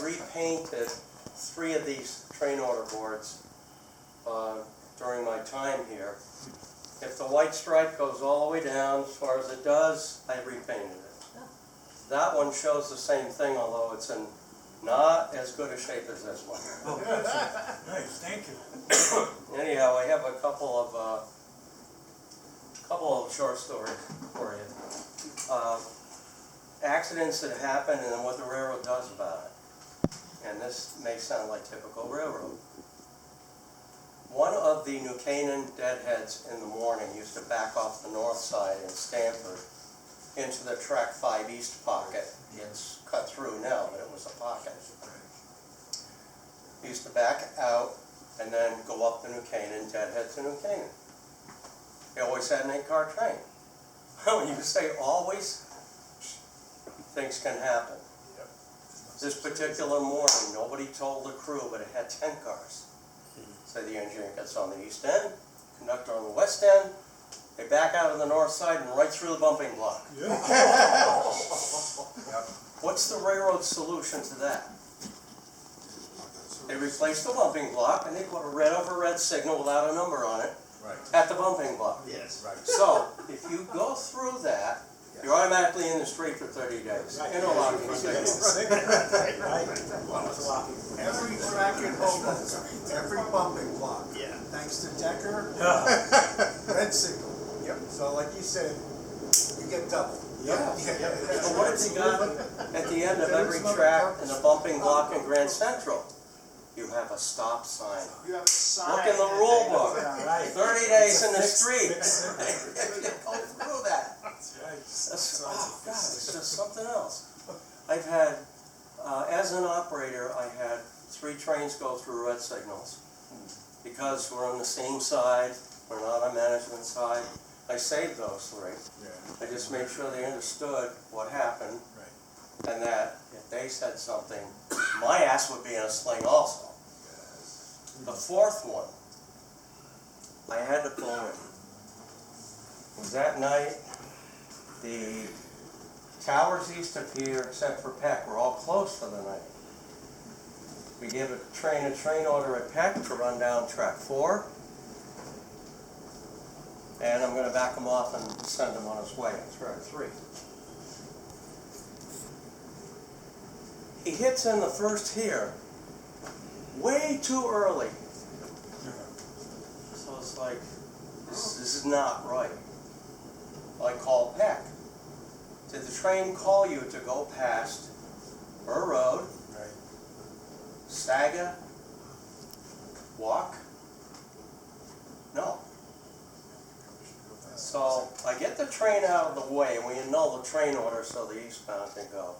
repainted 3 of these train order boards during my time here. If the white stripe goes all the way down, as far as it does, I repainted it. That one shows the same thing, although it's in not as good a shape as this one. Oh, nice, thank you. Anyhow, I have a couple of short stories for you. Accidents that happen and then what the railroad does about it. And this may sound like typical railroad. One of the New Canaan deadheads in the morning used to back off the north side in Stamford into the track 5 east pocket. It's cut through now, but it was a pocket. He used to back out and then go up the New Canaan, deadhead to New Canaan. He always had an 8-car train. When you say always, things can happen. This particular morning, nobody told the crew, but it had 10 cars. So the engineer gets on the east end, conductor on the west end, they back out of the north side and right through the bumping block. Yeah. What's the railroad solution to that? They replace the bumping block and they put a red over red signal without a number on it at the bumping block. Yes, right. So if you go through that, you're automatically in the street for 30 days. Interlocking signal. Every track in Hoboken, every bumping block, thanks to Decker, red signal. Yep. So like you said, you get double. Yeah. So what have you got at the end of every track in the bumping block in Grand Central? You have a stop sign. You have a sign. Look in the rule book. 30 days in the street. Go through that. Oh God, it's just something else. I've had, as an operator, I had 3 trains go through red signals. Because we're on the same side, we're not on management side. I saved those 3. I just made sure they understood what happened. And that if they said something, my ass would be in a sling also. The 4th one, I had to pull in. It was that night. The towers east of here, except for Peck, were all closed for the night. We gave a train order at Peck to run down track 4. And I'm going to back him off and send him on his way on track 3. He hits in the first here way too early. So it's like, this is not right. I called Peck. Did the train call you to go past Burr Road, Saga, walk? No. So I get the train out of the way, and we annul the train order so the eastbound can go.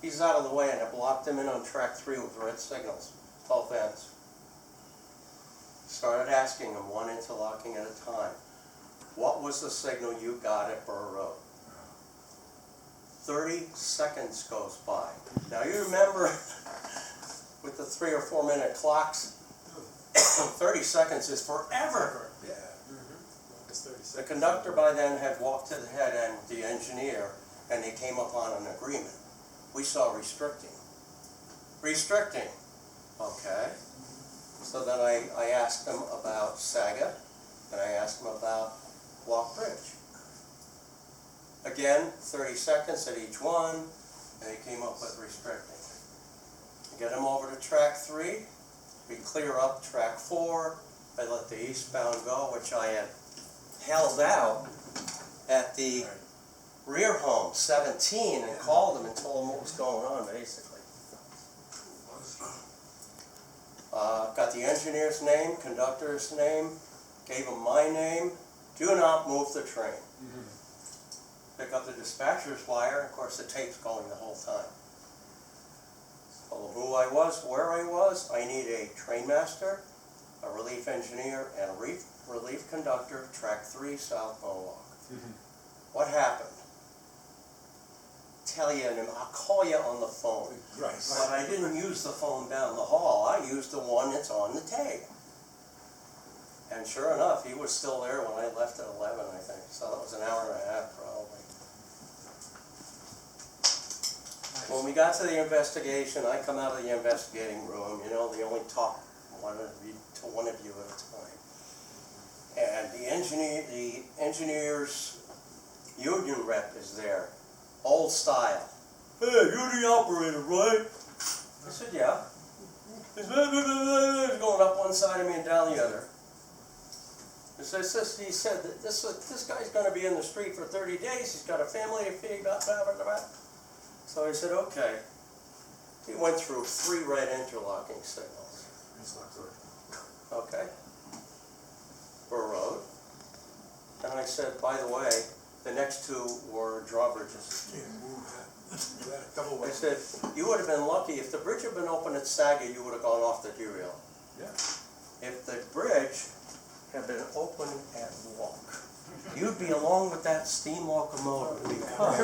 He's out of the way, and I blocked him in on track 3 with red signals, both ends. Started asking him, one interlocking at a time, what was the signal you got at Burr Road? 30 seconds goes by. Now you remember with the 3 or 4 minute clocks, 30 seconds is forever. Yeah. The conductor by then had walked to the head end with the engineer, and they came upon an agreement. We saw restricting. Restricting. Okay. So then I asked him about Saga, and I asked him about Walk Bridge. Again, 30 seconds at each one, and he came up with restricting. Get him over to track 3, we clear up track 4, I let the eastbound go, which I had held out at the rear home, 17, and called him and told him what was going on, basically. Got the engineer's name, conductor's name, gave him my name. Do not move the train. Pick up the dispatcher's wire, of course the tape's going the whole time. Told him who I was, where I was. I need a train master, a relief engineer, and a relief conductor, track 3 South Mohawk. What happened? Tell you, and I'll call you on the phone. Right. But I didn't use the phone down the hall. I used the one that's on the tape. And sure enough, he was still there when I left at 11, I think. So that was an hour and a half, probably. When we got to the investigation, I come out of the investigating room, you know, they only talk one of you at a time. And the engineer's union rep is there, old style. Hey, you're the operator, right? I said, yeah. He's going up one side of me and down the other. He said that this guy's going to be in the street for 30 days. He's got a family to feed. Blah, blah, blah, blah. So I said, okay. He went through 3 red interlocking signals. Okay. For a road. And I said, by the way, the next 2 were drawbridges. I said, you would have been lucky if the bridge had been open at Saga, you would have gone off the derail. Yeah. If the bridge had been open at Walk, you'd be along with that steam locomotive because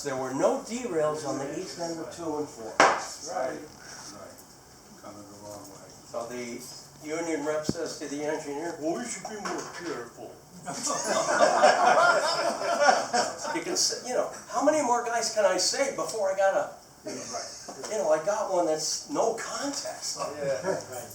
there were no derails on the east end of 2 and 4. Right. Coming the wrong way. So the union rep says to the engineer, well, you should be more careful. You can say, you know, how many more guys can I say before I got I got one that's no contest. Yeah. Right.